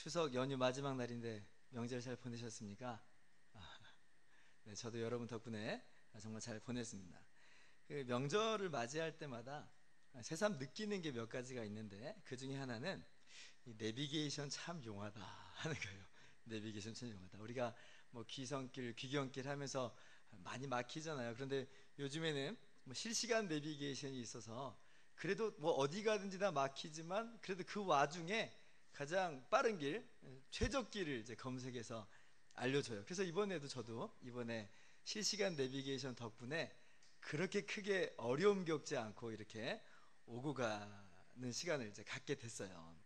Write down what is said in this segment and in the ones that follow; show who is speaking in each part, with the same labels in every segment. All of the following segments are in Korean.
Speaker 1: 추석 연휴 마지막 날인데 명절 잘 보내셨습니까? 네, 저도 여러분 덕분에 정말 잘 보냈습니다. 그 명절을 맞이할 때마다 새삼 느끼는 게 몇 가지가 있는데, 그 중에 하나는 이 내비게이션 참 용하다 하는 거예요. 내비게이션 참 용하다. 우리가 뭐 귀성길, 귀경길 하면서 많이 막히잖아요. 그런데 요즘에는 뭐 실시간 내비게이션이 있어서 그래도 뭐 어디 가든지 다 막히지만, 그래도 그 와중에 가장 빠른 길, 최적길을 이제 검색해서 알려줘요. 그래서 이번에도 저도 이번에 실시간 내비게이션 덕분에 그렇게 크게 어려움 겪지 않고 이렇게 오고 가는 시간을 이제 갖게 됐어요.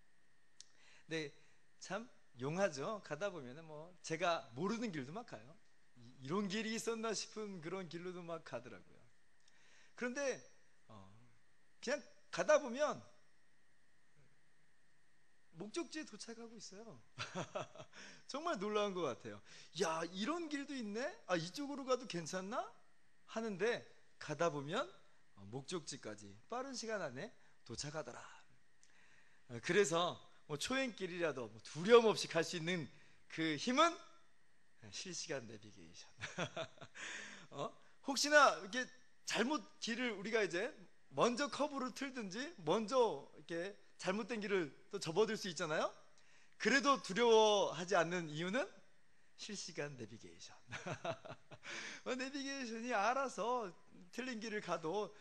Speaker 1: 근데 참 용하죠. 가다 보면은 뭐 제가 모르는 길도 막 가요. 이런 길이 있었나 싶은 그런 길로도 막 가더라고요. 그런데 그냥 가다 보면 목적지에 도착하고 있어요. 정말 놀라운 것 같아요. 야, 이런 길도 있네? 아, 이쪽으로 가도 괜찮나? 하는데 가다 보면 목적지까지 빠른 시간 안에 도착하더라. 그래서 뭐 초행길이라도 뭐 두려움 없이 갈 수 있는 그 힘은 실시간 내비게이션. 혹시나 이렇게 잘못 길을 우리가 이제 먼저 커브를 틀든지 먼저 이렇게 잘못된 길을 또 접어들 수 있잖아요. 그래도 두려워하지 않는 이유는 실시간 내비게이션. 내비게이션이 알아서 틀린 길을 가도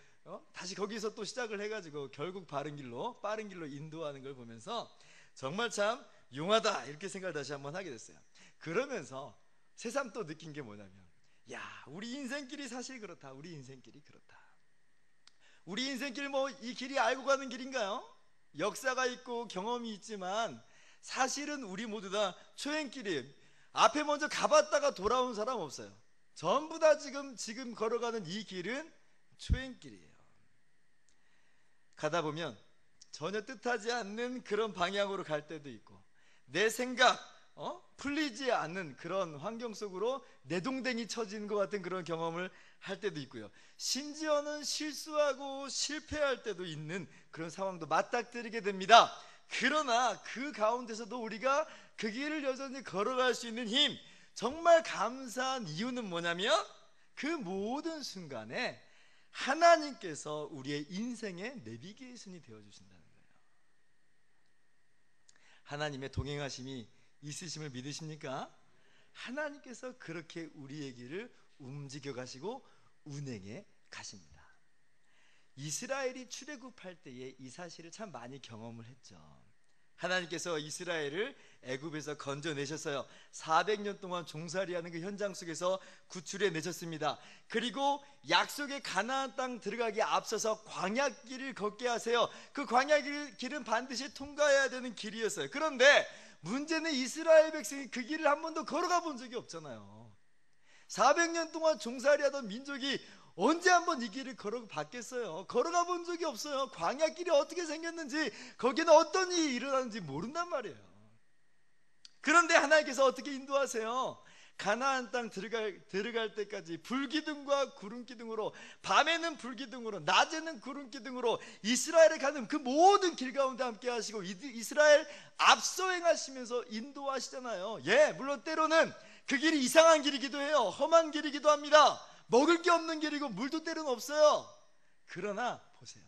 Speaker 1: 다시 거기서 또 시작을 해가지고 결국 바른 길로, 빠른 길로 인도하는 걸 보면서 정말 참 용하다, 이렇게 생각을 다시 한번 하게 됐어요. 그러면서 새삼 또 느낀 게 뭐냐면, 야, 우리 인생길이 사실 그렇다. 우리 인생길이 그렇다. 우리 인생길 뭐 이 길이 알고 가는 길인가요? 역사가 있고 경험이 있지만 사실은 우리 모두 다 초행길이에요. 앞에 먼저 가봤다가 돌아온 사람 없어요. 전부 다 지금 걸어가는 이 길은 초행길이에요. 가다 보면 전혀 뜻하지 않는 그런 방향으로 갈 때도 있고, 내 생각 풀리지 않는 그런 환경 속으로 내동댕이 쳐지는 것 같은 그런 경험을 할 때도 있고요. 심지어는 실수하고 실패할 때도 있는 그런 상황도 맞닥뜨리게 됩니다. 그러나 그 가운데서도 우리가 그 길을 여전히 걸어갈 수 있는 힘, 정말 감사한 이유는 뭐냐면, 그 모든 순간에 하나님께서 우리의 인생의 내비게이션이 되어주신다는 거예요. 하나님의 동행하심이 있으심을 믿으십니까? 하나님께서 그렇게 우리의 길을 움직여 가시고 운행해 가십니다. 이스라엘이 출애굽할 때에 이 사실을 참 많이 경험을 했죠. 하나님께서 이스라엘을 애굽에서 건져내셨어요. 400년 동안 종살이하는 그 현장 속에서 구출해 내셨습니다. 그리고 약속의 가나안 땅 들어가기에 앞서서 광야길을 걷게 하세요. 그 광야길은 반드시 통과해야 되는 길이었어요. 그런데 문제는 이스라엘 백성이 그 길을 한 번도 걸어가 본 적이 없잖아요. 400년 동안 종살이하던 민족이 언제 한번 이 길을 걸어봤겠어요? 걸어가 본 적이 없어요. 광야길이 어떻게 생겼는지, 거기는 어떤 일이 일어나는지 모른단 말이에요. 그런데 하나님께서 어떻게 인도하세요? 가나안 땅 들어갈 때까지 불기둥과 구름기둥으로, 밤에는 불기둥으로, 낮에는 구름기둥으로 이스라엘에 가는 그 모든 길 가운데 함께 하시고 이스라엘 앞서 행하시면서 인도하시잖아요. 예, 물론 때로는 그 길이 이상한 길이기도 해요. 험한 길이기도 합니다. 먹을 게 없는 길이고 물도 때로는 없어요. 그러나 보세요,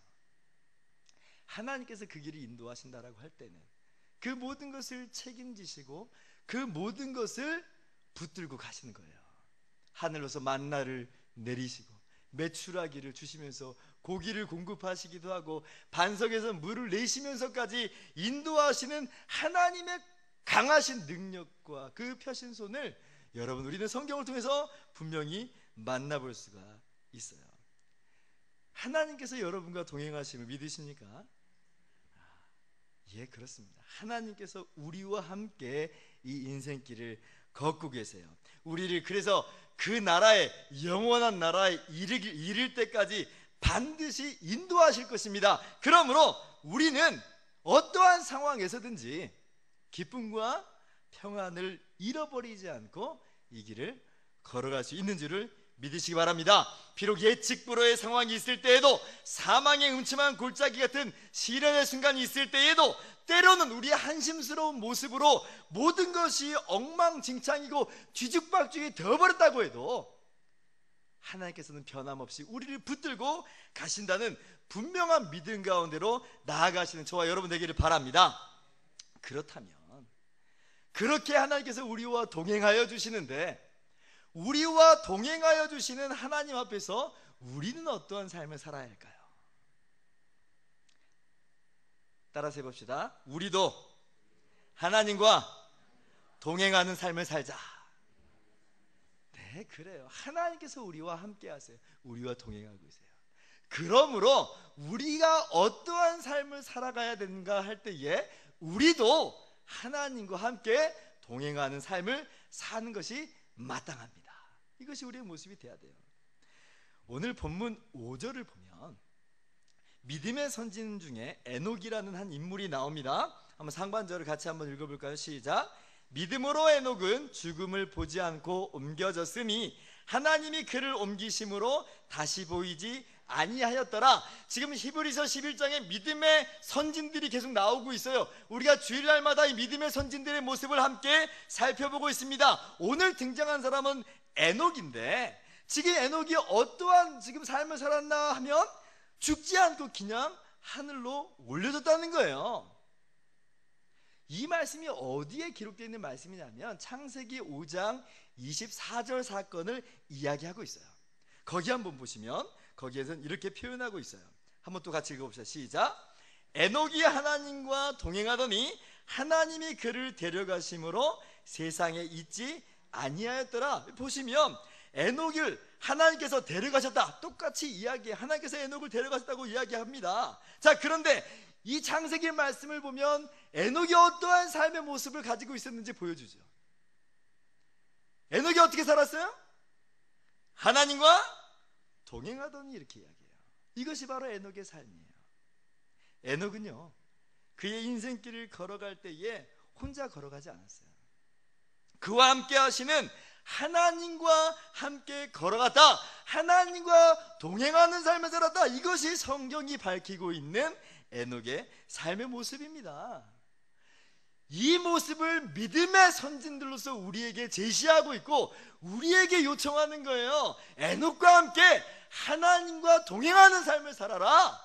Speaker 1: 하나님께서 그 길을 인도하신다라고 할 때는 그 모든 것을 책임지시고 그 모든 것을 붙들고 가시는 거예요. 하늘로서 만나를 내리시고 메추라기를 주시면서 고기를 공급하시기도 하고 반석에서 물을 내시면서까지 인도하시는 하나님의 강하신 능력과 그 펴신 손을 여러분, 우리는 성경을 통해서 분명히 만나볼 수가 있어요. 하나님께서 여러분과 동행하심을 믿으십니까? 예, 그렇습니다. 하나님께서 우리와 함께 이 인생길을 걷고 계세요. 우리를 그래서 그 나라에, 영원한 나라에 이를 때까지 반드시 인도하실 것입니다. 그러므로 우리는 어떠한 상황에서든지 기쁨과 평안을 잃어버리지 않고 이 길을 걸어갈 수 있는 줄을 믿으시기 바랍니다. 비록 예측 불허의 상황이 있을 때에도, 사망의 음침한 골짜기 같은 시련의 순간이 있을 때에도, 때로는 우리의 한심스러운 모습으로 모든 것이 엉망진창이고 뒤죽박죽이 되어버렸다고 해도 하나님께서는 변함없이 우리를 붙들고 가신다는 분명한 믿음 가운데로 나아가시는 저와 여러분 되기를 바랍니다. 그렇다면 그렇게 하나님께서 우리와 동행하여 주시는데, 우리와 동행하여 주시는 하나님 앞에서 우리는 어떠한 삶을 살아야 할까요? 따라서 해봅시다. 우리도 하나님과 동행하는 삶을 살자. 네, 그래요. 하나님께서 우리와 함께 하세요. 우리와 동행하고 계세요. 그러므로 우리가 어떠한 삶을 살아가야 되는가 할 때에 우리도 하나님과 함께 동행하는 삶을 사는 것이 마땅합니다. 이것이 우리의 모습이 되어야 돼요. 오늘 본문 5절을 보면 믿음의 선진 중에 에녹이라는 한 인물이 나옵니다. 한번 상반절을 같이 한번 읽어볼까요? 시작. 믿음으로 에녹은 죽음을 보지 않고 옮겨졌으니 하나님이 그를 옮기심으로 다시 보이지 아니하였더라. 지금 히브리서 11장에 믿음의 선진들이 계속 나오고 있어요. 우리가 주일날마다 이 믿음의 선진들의 모습을 함께 살펴보고 있습니다. 오늘 등장한 사람은 에녹인데, 지금 에녹이 어떠한 지금 삶을 살았나 하면 죽지 않고 그냥 하늘로 올려졌다는 거예요. 이 말씀이 어디에 기록되어 있는 말씀이냐면 창세기 5장 24절 사건을 이야기하고 있어요. 거기 한번 보시면 거기에서는 이렇게 표현하고 있어요. 한번 또 같이 읽어봅시다. 시작. 에녹이 하나님과 동행하더니 하나님이 그를 데려가심으로 세상에 있지 아니하였더라. 보시면 에녹을 하나님께서 데려가셨다, 똑같이 이야기해. 하나님께서 에녹을 데려가셨다고 이야기합니다. 자, 그런데 이 창세기 말씀을 보면 에녹이 어떠한 삶의 모습을 가지고 있었는지 보여주죠. 에녹이 어떻게 살았어요? 하나님과 동행하더니 이렇게 이야기해요. 이것이 바로 에녹의 삶이에요. 에녹은요, 그의 인생길을 걸어갈 때에 혼자 걸어가지 않았어요. 그와 함께 하시는 하나님과 함께 걸어갔다, 하나님과 동행하는 삶을 살았다. 이것이 성경이 밝히고 있는 에녹의 삶의 모습입니다. 이 모습을 믿음의 선진들로서 우리에게 제시하고 있고 우리에게 요청하는 거예요. 에녹과 함께 하나님과 동행하는 삶을 살아라.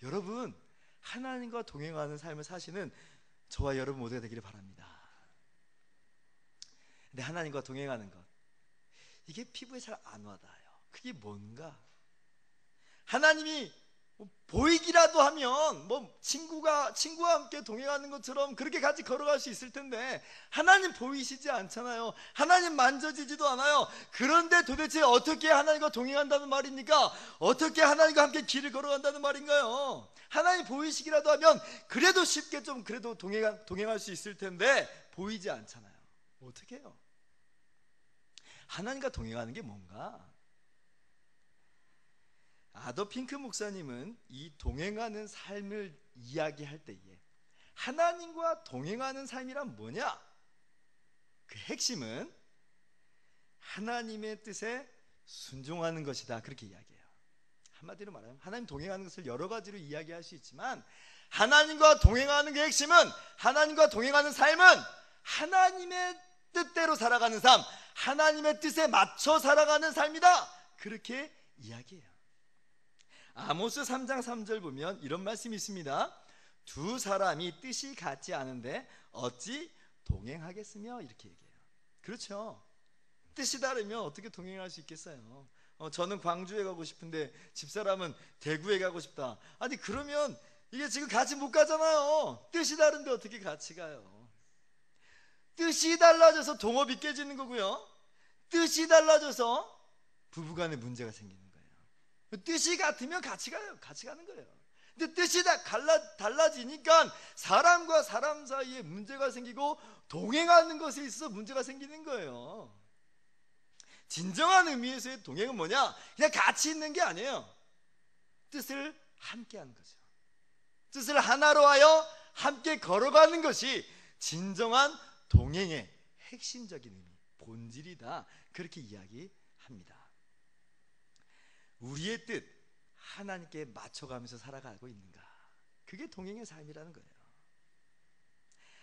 Speaker 1: 여러분, 하나님과 동행하는 삶을 사시는 저와 여러분 모두가 되기를 바랍니다. 근데 하나님과 동행하는 것, 이게 피부에 잘 안 와닿아요. 그게 뭔가? 하나님이 보이기라도 하면 친구와 함께 동행하는 것처럼 그렇게 같이 걸어갈 수 있을 텐데 하나님 보이시지 않잖아요. 하나님 만져지지도 않아요. 그런데 도대체 어떻게 하나님과 동행한다는 말입니까? 어떻게 하나님과 함께 길을 걸어간다는 말인가요? 하나님 보이시기라도 하면 그래도 쉽게 좀 그래도 동행할 수 있을 텐데 보이지 않잖아요. 어떻게 해요? 하나님과 동행하는 게 뭔가? 아더 핑크 목사님은 이 동행하는 삶을 이야기할 때에 하나님과 동행하는 삶이란 뭐냐? 그 핵심은 하나님의 뜻에 순종하는 것이다, 그렇게 이야기해요. 한마디로 말하면 하나님 동행하는 것을 여러 가지로 이야기할 수 있지만 하나님과 동행하는 그 핵심은, 하나님과 동행하는 삶은 하나님의 뜻대로 살아가는 삶, 하나님의 뜻에 맞춰 살아가는 삶이다, 그렇게 이야기해요. 아모스 3장 3절 보면 이런 말씀이 있습니다. 두 사람이 뜻이 같지 않은데 어찌 동행하겠으며, 이렇게 얘기해요. 그렇죠. 뜻이 다르면 어떻게 동행할 수 있겠어요? 저는 광주에 가고 싶은데 집사람은 대구에 가고 싶다. 아니, 그러면 이게 지금 같이 못 가잖아요. 뜻이 다른데 어떻게 같이 가요? 뜻이 달라져서 동업이 깨지는 거고요, 뜻이 달라져서 부부간에 문제가 생기는 거예요. 뜻이 같으면 같이 가요. 같이 가는 거예요. 근데 뜻이 달라지니까 사람과 사람 사이에 문제가 생기고 동행하는 것에 있어서 문제가 생기는 거예요. 진정한 의미에서의 동행은 뭐냐? 그냥 같이 있는 게 아니에요. 뜻을 함께 하는 거죠. 뜻을 하나로 하여 함께 걸어가는 것이 진정한 동행의 핵심적인 의미, 본질이다, 그렇게 이야기합니다. 합니다. 우리의 뜻 하나님께 맞춰가면서 살아가고 있는가? 그게 동행의 삶이라는 거예요.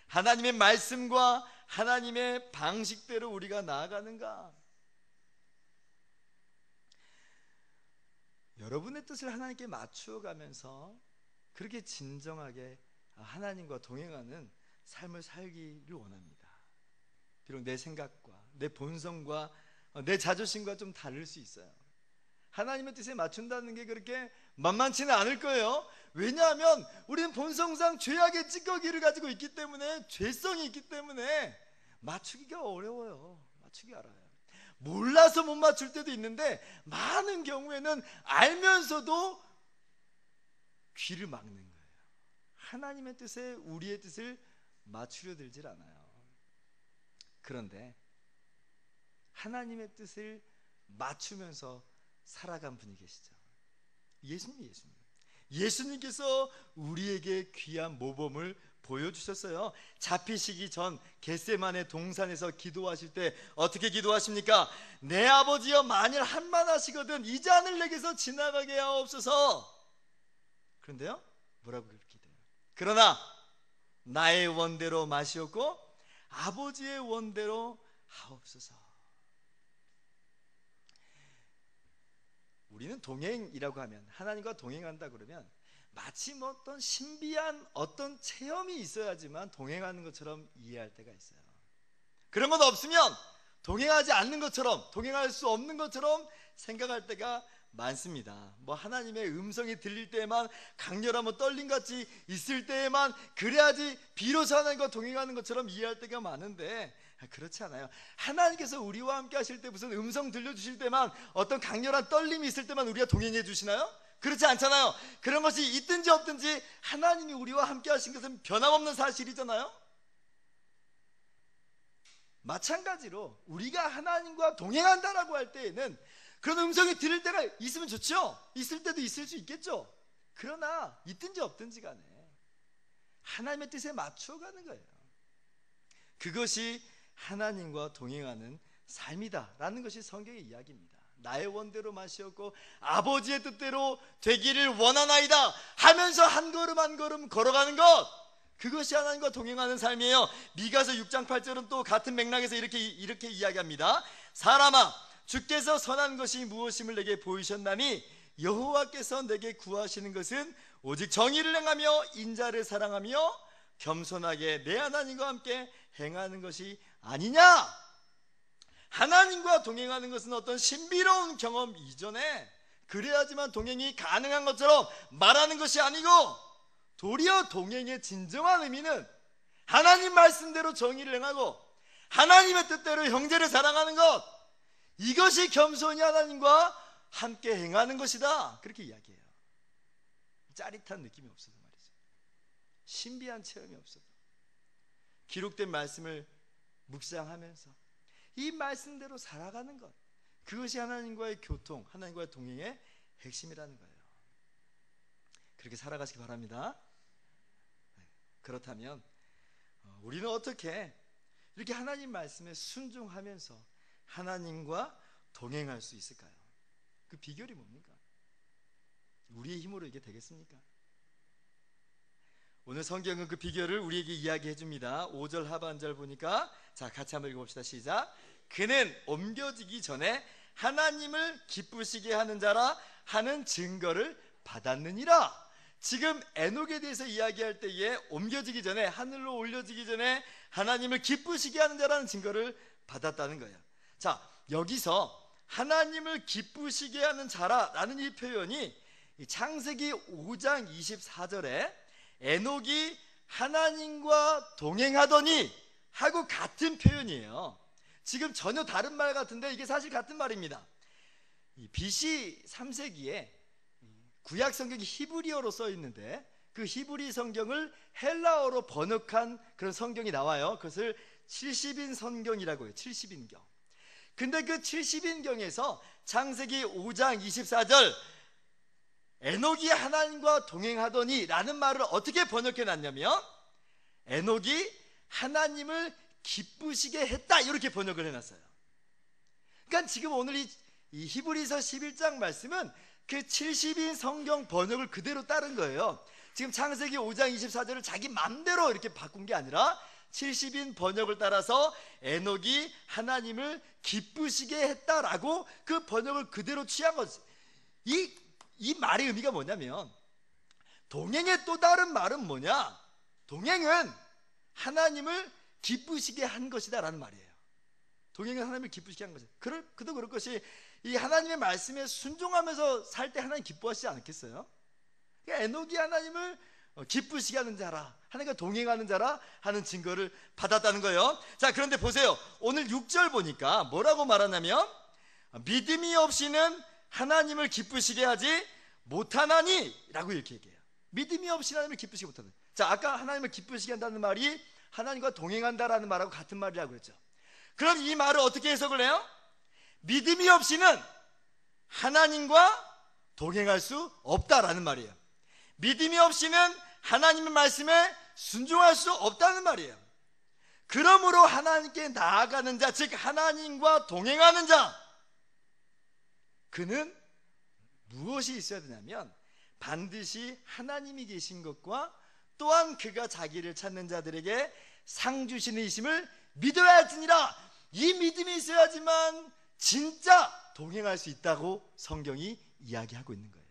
Speaker 1: 하나님의 말씀과 하나님의 방식대로 우리가 나아가는가? 여러분의 뜻을 하나님께 맞추어가면서 그렇게 진정하게 하나님과 동행하는 삶을 살기를 원합니다. 비록 내 생각과 내 본성과 내 자존심과 좀 다를 수 있어요. 하나님의 뜻에 맞춘다는 게 그렇게 만만치는 않을 거예요. 왜냐하면 우리는 본성상 죄악의 찌꺼기를 가지고 있기 때문에, 죄성이 있기 때문에 맞추기가 어려워요. 맞추기 알아요. 몰라서 못 맞출 때도 있는데 많은 경우에는 알면서도 귀를 막는 거예요. 하나님의 뜻에 우리의 뜻을 맞추려 들질 않아요. 그런데 하나님의 뜻을 맞추면서 살아간 분이 계시죠. 예수님께서 우리에게 귀한 모범을 보여주셨어요. 잡히시기 전 겟세마네 동산에서 기도하실 때 어떻게 기도하십니까? 내 아버지여, 만일 한만하시거든 이 잔을 내게서 지나가게 하옵소서. 그런데요, 뭐라고 기도해요? 그러나 나의 원대로 마시옵고 아버지의 원대로 하옵소서. 우리는 동행이라고 하면, 하나님과 동행한다 그러면 마치 뭐 어떤 신비한 어떤 체험이 있어야지만 동행하는 것처럼 이해할 때가 있어요. 그런 건 없으면 동행하지 않는 것처럼, 동행할 수 없는 것처럼 생각할 때가 많습니다. 뭐 하나님의 음성이 들릴 때에만, 강렬한 뭐 떨림같이 있을 때에만 그래야지 비로소 하나님과 동행하는 것처럼 이해할 때가 많은데, 그렇지 않아요. 하나님께서 우리와 함께 하실 때 무슨 음성 들려주실 때만, 어떤 강렬한 떨림이 있을 때만 우리가 동행해 주시나요? 그렇지 않잖아요. 그런 것이 있든지 없든지 하나님이 우리와 함께 하신 것은 변함없는 사실이잖아요. 마찬가지로 우리가 하나님과 동행한다라고 할 때에는 그런 음성이 들릴 때가 있으면 좋죠. 있을 때도 있을 수 있겠죠. 그러나 있든지 없든지 간에 하나님의 뜻에 맞추어가는 거예요. 그것이 하나님과 동행하는 삶이다라는 것이 성경의 이야기입니다. 나의 원대로 마시었고 아버지의 뜻대로 되기를 원하나이다 하면서 한 걸음 한 걸음 걸어가는 것, 그것이 하나님과 동행하는 삶이에요. 미가서 6장 8절은 또 같은 맥락에서 이렇게 이야기합니다. 사람아, 주께서 선한 것이 무엇임을 내게 보이셨나니 여호와께서 내게 구하시는 것은 오직 정의를 행하며 인자를 사랑하며 겸손하게 내 하나님과 함께 행하는 것이 아니냐. 하나님과 동행하는 것은 어떤 신비로운 경험 이전에 그래야지만 동행이 가능한 것처럼 말하는 것이 아니고, 도리어 동행의 진정한 의미는 하나님 말씀대로 정의를 행하고 하나님의 뜻대로 형제를 사랑하는 것, 이것이 겸손히 하나님과 함께 행하는 것이다, 그렇게 이야기해요. 짜릿한 느낌이 없어도 말이죠. 신비한 체험이 없어도 기록된 말씀을 묵상하면서 이 말씀대로 살아가는 것, 그것이 하나님과의 교통, 하나님과의 동행의 핵심이라는 거예요. 그렇게 살아가시기 바랍니다. 그렇다면 우리는 어떻게 이렇게 하나님 말씀에 순종하면서 하나님과 동행할 수 있을까요? 그 비결이 뭡니까? 우리의 힘으로 이게 되겠습니까? 오늘 성경은 그 비결을 우리에게 이야기해 줍니다. 5절 하반절 보니까, 자, 같이 한번 읽어봅시다. 시작. 그는 옮겨지기 전에 하나님을 기쁘시게 하는 자라 하는 증거를 받았느니라. 지금 에녹에 대해서 이야기할 때에 옮겨지기 전에, 하늘로 올려지기 전에 하나님을 기쁘시게 하는 자라는 증거를 받았다는 거예요. 자, 여기서 하나님을 기쁘시게 하는 자라라는 이 표현이 창세기 5장 24절에 에녹이 하나님과 동행하더니 하고 같은 표현이에요. 지금 전혀 다른 말 같은데 이게 사실 같은 말입니다. BC 3세기에 구약 성경이 히브리어로 써 있는데 그 히브리 성경을 헬라어로 번역한 그런 성경이 나와요. 그것을 70인 성경이라고 해요. 70인경. 근데 그 70인경에서 창세기 5장 24절 에녹이 하나님과 동행하더니 라는 말을 어떻게 번역해 놨냐면, 에녹이 하나님을 기쁘시게 했다, 이렇게 번역을 해놨어요. 그러니까 지금 오늘 이 이 히브리서 11장 말씀은 그 70인 성경 번역을 그대로 따른 거예요. 지금 창세기 5장 24절을 자기 맘대로 이렇게 바꾼 게 아니라 70인 번역을 따라서 에녹이 하나님을 기쁘시게 했다라고 그 번역을 그대로 취한 거지. 이 말의 의미가 뭐냐면, 동행의 또 다른 말은 뭐냐? 동행은 하나님을 기쁘시게 한 것이다 라는 말이에요. 동행은 하나님을 기쁘시게 한 것이다. 그도 그럴 것이, 이 하나님의 말씀에 순종하면서 살 때 하나님 기뻐하시지 않겠어요? 그러니까 에녹이 하나님을 기쁘시게 하는 자라, 하나님과 동행하는 자라 하는 증거를 받았다는 거예요. 자, 그런데 보세요. 오늘 6절 보니까 뭐라고 말하냐면, 믿음이 없이는 하나님을 기쁘시게 하지 못하나니 라고 이렇게 얘기해요. 믿음이 없이 하나님을 기쁘시게 못하는. 자, 아까 하나님을 기쁘시게 한다는 말이 하나님과 동행한다라는 말하고 같은 말이라고 했죠. 그럼 이 말을 어떻게 해석을 해요? 믿음이 없이는 하나님과 동행할 수 없다라는 말이에요. 믿음이 없이는 하나님의 말씀에 순종할 수 없다는 말이에요. 그러므로 하나님께 나아가는 자, 즉 하나님과 동행하는 자, 그는 무엇이 있어야 되냐면 반드시 하나님이 계신 것과 또한 그가 자기를 찾는 자들에게 상 주시는 이심을 믿어야 할지니라. 이 믿음이 있어야지만 진짜 동행할 수 있다고 성경이 이야기하고 있는 거예요.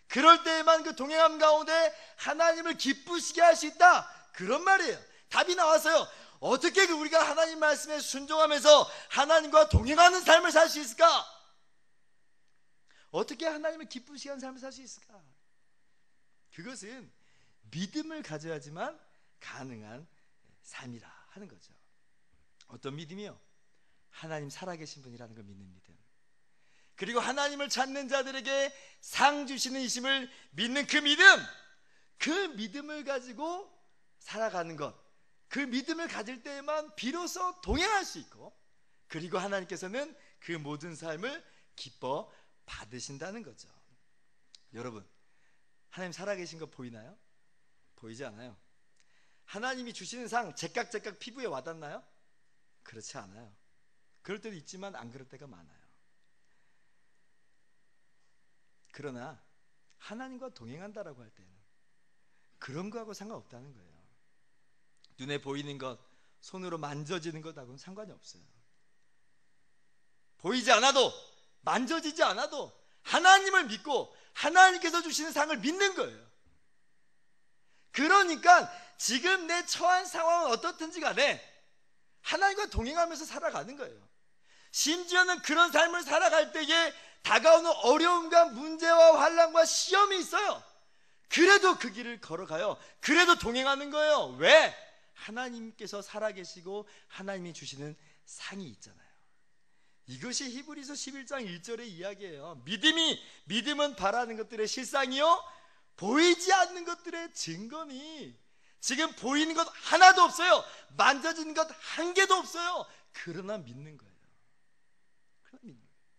Speaker 1: 그럴 때에만 그 동행함 가운데 하나님을 기쁘시게 할 수 있다, 그런 말이에요. 답이 나왔어요. 어떻게 우리가 하나님 말씀에 순종하면서 하나님과 동행하는 삶을 살 수 있을까? 어떻게 하나님을 기쁘시게 하는 삶을 살 수 있을까? 그것은 믿음을 가져야지만 가능한 삶이라 하는 거죠. 어떤 믿음이요? 하나님 살아계신 분이라는 걸 믿는 믿음, 그리고 하나님을 찾는 자들에게 상 주시는 이심을 믿는 그 믿음, 그 믿음을 가지고 살아가는 것, 그 믿음을 가질 때에만 비로소 동행할 수 있고, 그리고 하나님께서는 그 모든 삶을 기뻐 받으신다는 거죠. 여러분, 하나님 살아계신 거 보이나요? 보이지 않아요. 하나님이 주시는 상 제깍제깍 피부에 와닿나요? 그렇지 않아요. 그럴 때도 있지만 안 그럴 때가 많아요. 그러나 하나님과 동행한다라고 할 때는 그런 거하고 상관없다는 거예요. 눈에 보이는 것, 손으로 만져지는 것하고는 상관이 없어요. 보이지 않아도, 만져지지 않아도 하나님을 믿고 하나님께서 주시는 상을 믿는 거예요. 그러니까 지금 내 처한 상황은 어떻든지 간에 하나님과 동행하면서 살아가는 거예요. 심지어는 그런 삶을 살아갈 때에 다가오는 어려움과 문제와 환난과 시험이 있어요. 그래도 그 길을 걸어가요. 그래도 동행하는 거예요. 왜? 하나님께서 살아계시고 하나님이 주시는 상이 있잖아요. 이것이 히브리서 11장 1절의 이야기예요. 믿음은 바라는 것들의 실상이요 보이지 않는 것들의 증거니. 지금 보이는 것 하나도 없어요. 만져지는 것 한 개도 없어요. 그러나 믿는 거예요.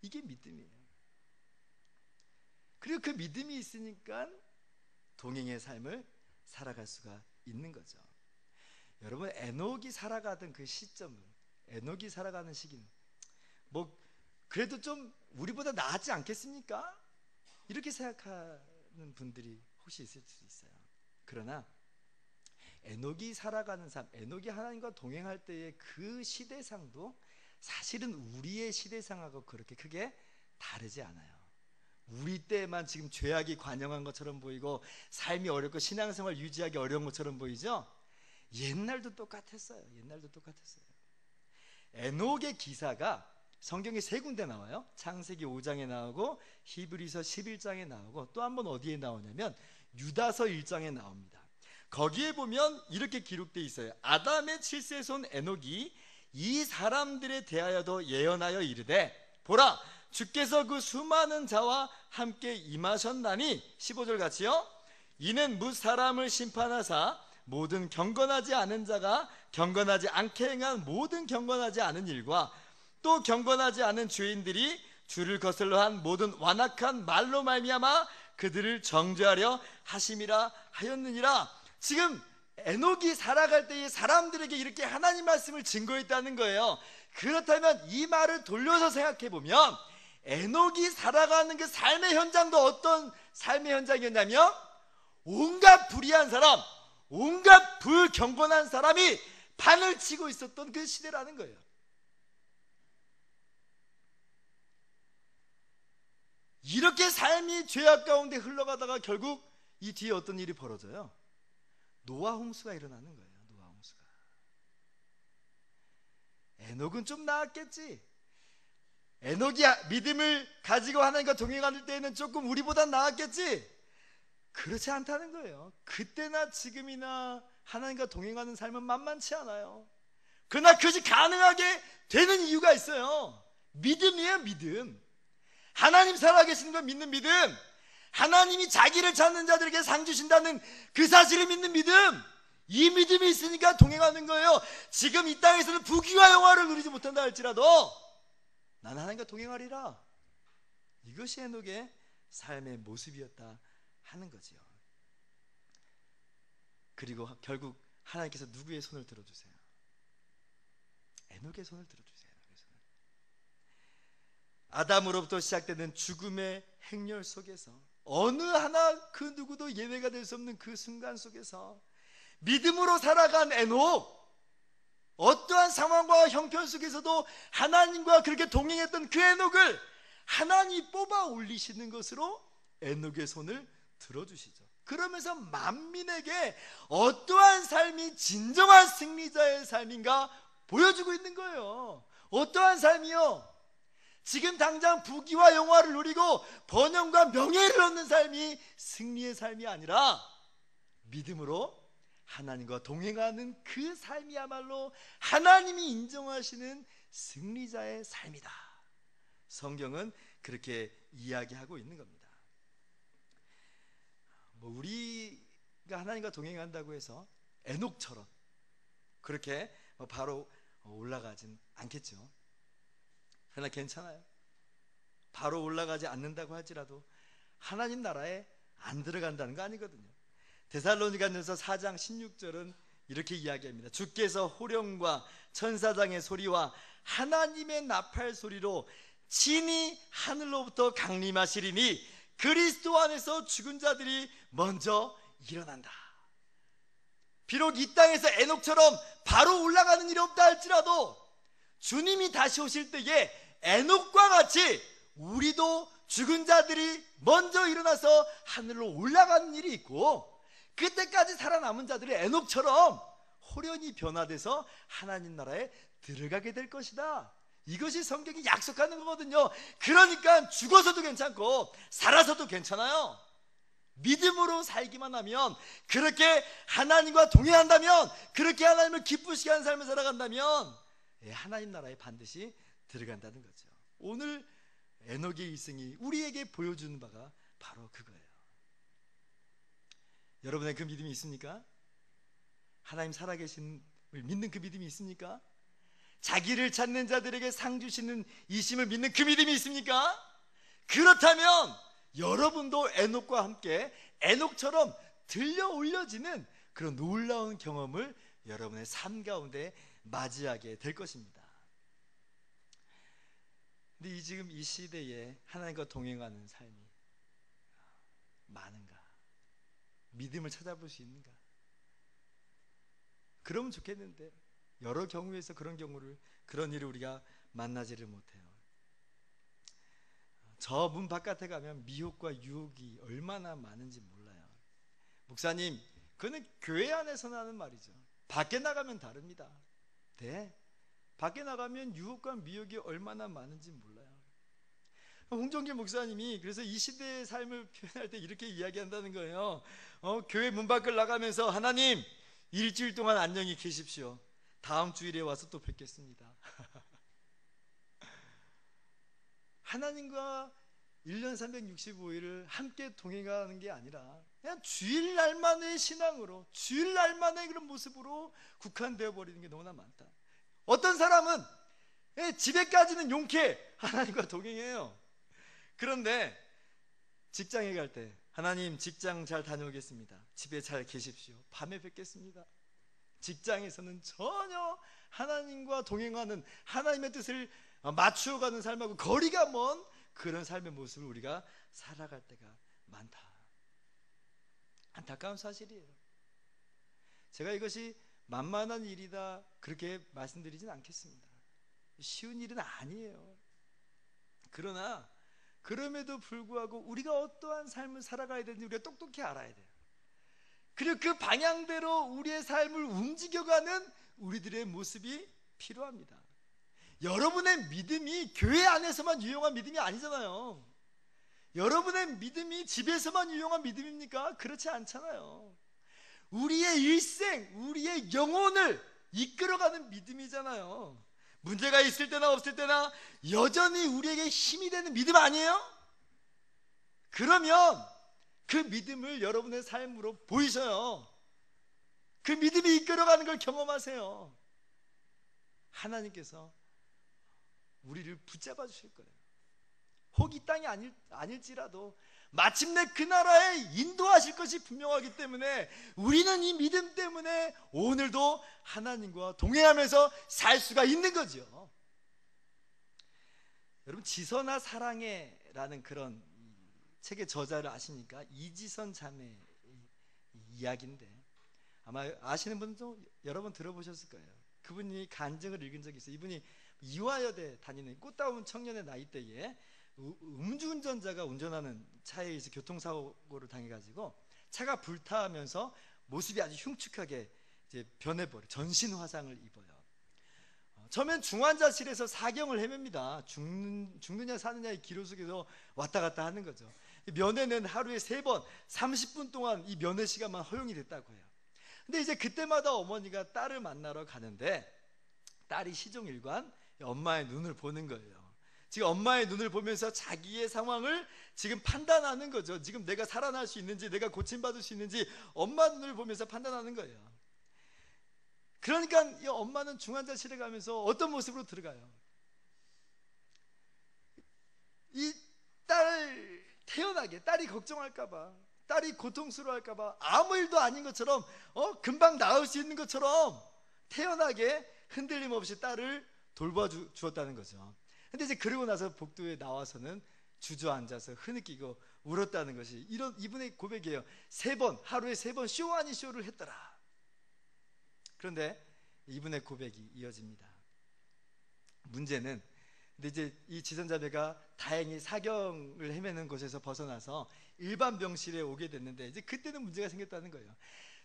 Speaker 1: 이게 믿음이에요. 그리고 그 믿음이 있으니까 동행의 삶을 살아갈 수가 있는 거죠. 여러분, 에녹이 살아가던 그 시점은, 에녹이 살아가는 시기는 뭐 그래도 좀 우리보다 나았지 않겠습니까? 이렇게 생각하는 분들이 혹시 있을 수 있어요. 그러나 에녹이 살아가는 삶, 에녹이 하나님과 동행할 때의 그 시대상도 사실은 우리의 시대상하고 그렇게 크게 다르지 않아요. 우리 때만 지금 죄악이 관영한 것처럼 보이고 삶이 어렵고 신앙생활 유지하기 어려운 것처럼 보이죠? 옛날도 똑같았어요. 에녹의 기사가 성경에 세 군데 나와요. 창세기 5장에 나오고 히브리서 11장에 나오고 또 한 번 어디에 나오냐면 유다서 1장에 나옵니다. 거기에 보면 이렇게 기록되어 있어요. 아담의 7세 손 에녹이 이 사람들에 대하여도 예언하여 이르되, 보라, 주께서 그 수많은 자와 함께 임하셨나니, 15절 같이요, 이는 뭇 사람을 심판하사 모든 경건하지 않은 자가 경건하지 않게 행한 모든 경건하지 않은 일과 또 경건하지 않은 죄인들이 주를 거슬러 한 모든 완악한 말로 말미암아 그들을 정죄하려 하심이라 하였느니라. 지금 에녹이 살아갈 때에 사람들에게 이렇게 하나님 말씀을 증거했다는 거예요. 그렇다면 이 말을 돌려서 생각해 보면 에녹이 살아가는 그 삶의 현장도 어떤 삶의 현장이었냐면 온갖 불의한 사람, 온갖 불경건한 사람이 판을 치고 있었던 그 시대라는 거예요. 이렇게 삶이 죄악 가운데 흘러가다가 결국 이 뒤에 어떤 일이 벌어져요? 노아 홍수가 일어나는 거예요. 노아 홍수가. 에녹은 좀 나았겠지. 에녹이 믿음을 가지고 하나님과 동행할 때에는 조금 우리보단 나았겠지. 그렇지 않다는 거예요. 그때나 지금이나 하나님과 동행하는 삶은 만만치 않아요. 그러나 그것이 가능하게 되는 이유가 있어요. 믿음이에요. 믿음. 하나님 살아계시는 걸 믿는 믿음, 하나님이 자기를 찾는 자들에게 상 주신다는 그 사실을 믿는 믿음, 이 믿음이 있으니까 동행하는 거예요. 지금 이 땅에서는 부귀와 영화를 누리지 못한다 할지라도 나는 하나님과 동행하리라. 이것이 에녹의 삶의 모습이었다 하는 거지요. 그리고 결국 하나님께서 누구의 손을 들어주세요? 에녹의 손을 들어주세요. 아담으로부터 시작되는 죽음의 행렬 속에서 어느 하나 그 누구도 예외가 될 수 없는 그 순간 속에서 믿음으로 살아간 에녹, 어떠한 상황과 형편 속에서도 하나님과 그렇게 동행했던 그 에녹을 하나님이 뽑아 올리시는 것으로 에녹의 손을 들어주시죠. 그러면서 만민에게 어떠한 삶이 진정한 승리자의 삶인가 보여주고 있는 거예요. 어떠한 삶이요? 지금 당장 부귀와 영화를 누리고 번영과 명예를 얻는 삶이 승리의 삶이 아니라 믿음으로 하나님과 동행하는 그 삶이야말로 하나님이 인정하시는 승리자의 삶이다. 성경은 그렇게 이야기하고 있는 겁니다. 우리가 하나님과 동행한다고 해서 에녹처럼 그렇게 바로 올라가진 않겠죠. 그러나 괜찮아요. 바로 올라가지 않는다고 할지라도 하나님 나라에 안 들어간다는 거 아니거든요. 데살로니가전서 4장 16절은 이렇게 이야기합니다. 주께서 호령과 천사장의 소리와 하나님의 나팔 소리로 친히 하늘로부터 강림하시리니 그리스도 안에서 죽은 자들이 먼저 일어난다. 비록 이 땅에서 에녹처럼 바로 올라가는 일이 없다 할지라도 주님이 다시 오실 때에 에녹과 같이 우리도 죽은 자들이 먼저 일어나서 하늘로 올라가는 일이 있고, 그때까지 살아남은 자들이 에녹처럼 호련히 변화돼서 하나님 나라에 들어가게 될 것이다. 이것이 성경이 약속하는 거거든요. 그러니까 죽어서도 괜찮고 살아서도 괜찮아요. 믿음으로 살기만 하면, 그렇게 하나님과 동행한다면, 그렇게 하나님을 기쁘시게 하는 삶을 살아간다면 하나님 나라에 반드시 들어간다는 거죠. 오늘 에녹의 일생이 우리에게 보여주는 바가 바로 그거예요. 여러분의 그 믿음이 있습니까? 하나님 살아계신 믿는 그 믿음이 있습니까? 자기를 찾는 자들에게 상 주시는 이심을 믿는 그 믿음이 있습니까? 그렇다면 여러분도 에녹과 함께 에녹처럼 들려 올려지는 그런 놀라운 경험을 여러분의 삶 가운데 맞이하게 될 것입니다. 근데 지금 이 시대에 하나님과 동행하는 삶이 많은가? 믿음을 찾아볼 수 있는가? 그러면 좋겠는데 여러 경우에서 그런 일을 우리가 만나지를 못해요. 저 문 바깥에 가면 미혹과 유혹이 얼마나 많은지 몰라요. 목사님, 그는 교회 안에서 나는 말이죠. 밖에 나가면 다릅니다. 네, 밖에 나가면 유혹과 미혹이 얼마나 많은지 몰라요. 홍정길 목사님이 그래서 이 시대의 삶을 표현할 때 이렇게 이야기한다는 거예요. 교회 문 밖을 나가면서 하나님, 일주일 동안 안녕히 계십시오. 다음 주일에 와서 또 뵙겠습니다. 하나님과 1년 365일을 함께 동행하는 게 아니라 그냥 주일날만의 신앙으로, 주일날만의 그런 모습으로 국한되어 버리는 게 너무나 많다. 어떤 사람은 집에까지는 용케 하나님과 동행해요. 그런데 직장에 갈 때 하나님, 직장 잘 다녀오겠습니다. 집에 잘 계십시오. 밤에 뵙겠습니다. 직장에서는 전혀 하나님과 동행하는, 하나님의 뜻을 맞추어가는 삶하고 거리가 먼 그런 삶의 모습을 우리가 살아갈 때가 많다. 안타까운 사실이에요. 제가 이것이 만만한 일이다 그렇게 말씀드리진 않겠습니다. 쉬운 일은 아니에요. 그러나 그럼에도 불구하고 우리가 어떠한 삶을 살아가야 되는지 우리가 똑똑히 알아야 돼요. 그리고 그 방향대로 우리의 삶을 움직여가는 우리들의 모습이 필요합니다. 여러분의 믿음이 교회 안에서만 유용한 믿음이 아니잖아요. 여러분의 믿음이 집에서만 유용한 믿음입니까? 그렇지 않잖아요. 우리의 일생, 우리의 영혼을 이끌어가는 믿음이잖아요. 문제가 있을 때나 없을 때나 여전히 우리에게 힘이 되는 믿음 아니에요? 그러면 그 믿음을 여러분의 삶으로 보이셔요. 그 믿음이 이끌어가는 걸 경험하세요. 하나님께서 우리를 붙잡아 주실 거예요. 혹 이 땅이 아닐지라도 마침내 그 나라에 인도하실 것이 분명하기 때문에 우리는 이 믿음 때문에 오늘도 하나님과 동행하면서 살 수가 있는 거죠. 여러분, 지선아 사랑해라는 그런 책의 저자를 아십니까? 이지선 자매 이야기인데 아마 아시는 분도 여러 번 들어보셨을 거예요. 그분이 간증을 읽은 적이 있어요. 이분이 이화여대 다니는 꽃다운 청년의 나이 때에 음주운전자가 운전하는 차에 의해서 교통사고를 당해가지고 차가 불타면서 모습이 아주 흉측하게 이제 변해버려 전신 화상을 입어요. 처음엔 중환자실에서 사경을 헤맵니다. 죽느냐 사느냐의 기로 속에서 왔다 갔다 하는 거죠. 면회는 하루에 3번 30분 동안 이 면회 시간만 허용이 됐다고 해요. 근데 이제 그때마다 어머니가 딸을 만나러 가는데 딸이 시종일관 엄마의 눈을 보는 거예요. 지금 엄마의 눈을 보면서 자기의 상황을 지금 판단하는 거죠. 지금 내가 살아날 수 있는지, 내가 고침받을 수 있는지 엄마 눈을 보면서 판단하는 거예요. 그러니까 이 엄마는 중환자실에 가면서 어떤 모습으로 들어가요? 이 딸 태어나게, 딸이 걱정할까봐, 딸이 고통스러워할까봐, 아무 일도 아닌 것처럼 금방 나을 수 있는 것처럼 태어나게 흔들림 없이 딸을 돌봐주었다는 거죠. 근데 이제 그러고 나서 복도에 나와서는 주저앉아서 흐느끼고 울었다는 것이 이분의 고백이에요. 하루에 3번 쇼 아닌 쇼를 했더라. 그런데 이분의 고백이 이어집니다. 문제는 근데 이제 이 지선자매가 다행히 사경을 헤매는 곳에서 벗어나서 일반 병실에 오게 됐는데 이제 그때는 문제가 생겼다는 거예요.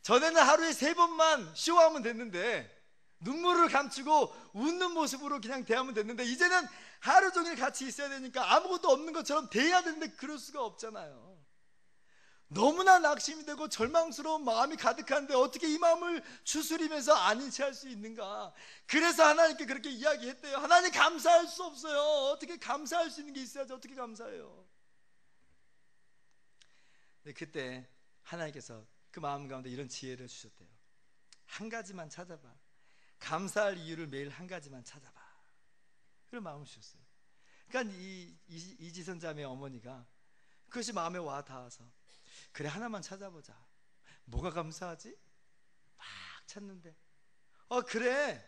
Speaker 1: 전에는 하루에 3번만 쇼하면 됐는데 눈물을 감추고 웃는 모습으로 그냥 대하면 됐는데 이제는 하루 종일 같이 있어야 되니까 아무것도 없는 것처럼 대해야 되는데 그럴 수가 없잖아요. 너무나 낙심이 되고 절망스러운 마음이 가득한데 어떻게 이 마음을 추스리면서 아닌 체 할 수 있는가? 그래서 하나님께 그렇게 이야기했대요. 하나님, 감사할 수 없어요. 어떻게 감사할 수 있는 게 있어야지 어떻게 감사해요? 근데 그때 하나님께서 그 마음 가운데 이런 지혜를 주셨대요. 한 가지만 찾아봐. 감사할 이유를 매일 한 가지만 찾아봐. 그런 마음을 주셨어요. 그러니까 이지선 자매의 어머니가 그것이 마음에 와 닿아서 그래, 하나만 찾아보자. 뭐가 감사하지? 막 찾는데 그래,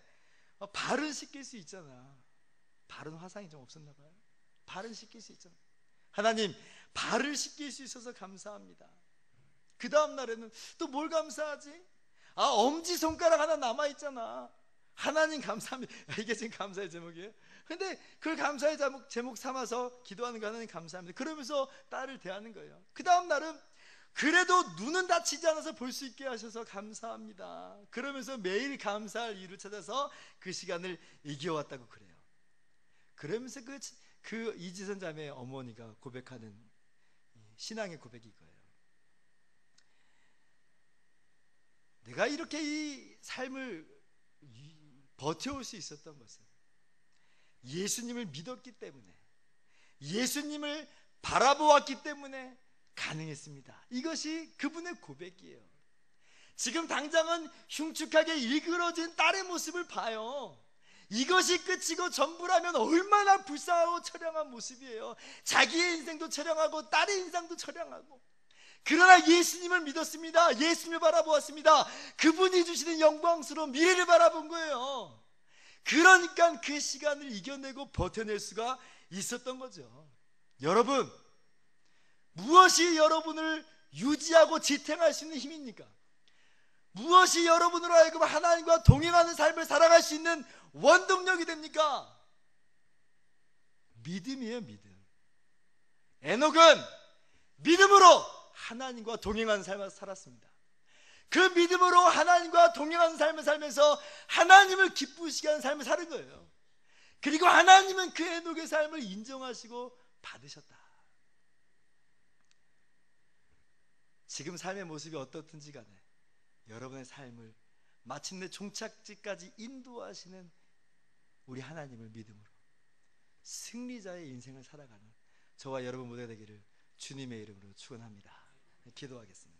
Speaker 1: 발은 씻길 수 있잖아. 발은 화상이 좀 없었나 봐요. 발은 씻길 수 있잖아. 하나님, 발을 씻길 수 있어서 감사합니다. 그 다음 날에는 또 뭘 감사하지? 엄지손가락 하나 남아있잖아. 하나님 감사합니다. 이게 지금 감사의 제목이에요. 근데 그걸 감사의 제목 삼아서 기도하는 거 하나님 감사합니다. 그러면서 딸을 대하는 거예요. 그 다음 날은 그래도 눈은 다치지 않아서 볼 수 있게 하셔서 감사합니다. 그러면서 매일 감사할 이유를 찾아서 그 시간을 이겨왔다고 그래요. 그러면서 그 이지선 자매의 어머니가 고백하는 신앙의 고백이 이거예요. 내가 이렇게 이 삶을 버텨올 수 있었던 것은 예수님을 믿었기 때문에, 예수님을 바라보았기 때문에 가능했습니다. 이것이 그분의 고백이에요. 지금 당장은 흉측하게 일그러진 딸의 모습을 봐요. 이것이 끝이고 전부라면 얼마나 불쌍하고 처량한 모습이에요. 자기의 인생도 처량하고 딸의 인생도 처량하고. 그러나 예수님을 믿었습니다. 예수님을 바라보았습니다. 그분이 주시는 영광스러운 미래를 바라본 거예요. 그러니까 그 시간을 이겨내고 버텨낼 수가 있었던 거죠. 여러분, 무엇이 여러분을 유지하고 지탱할 수 있는 힘입니까? 무엇이 여러분으로 하여금 하나님과 동행하는 삶을 살아갈 수 있는 원동력이 됩니까? 믿음이에요, 믿음. 에녹은 믿음으로 하나님과 동행하는 삶을 살았습니다. 그 믿음으로 하나님과 동행하는 삶을 살면서 하나님을 기쁘시게 하는 삶을 사는 거예요. 그리고 하나님은 그 에녹의 삶을 인정하시고 받으셨다. 지금 삶의 모습이 어떻든지 간에 여러분의 삶을 마침내 종착지까지 인도하시는 우리 하나님을 믿음으로 승리자의 인생을 살아가는 저와 여러분 모두가 되기를 주님의 이름으로 축원합니다. 기도하겠습니다.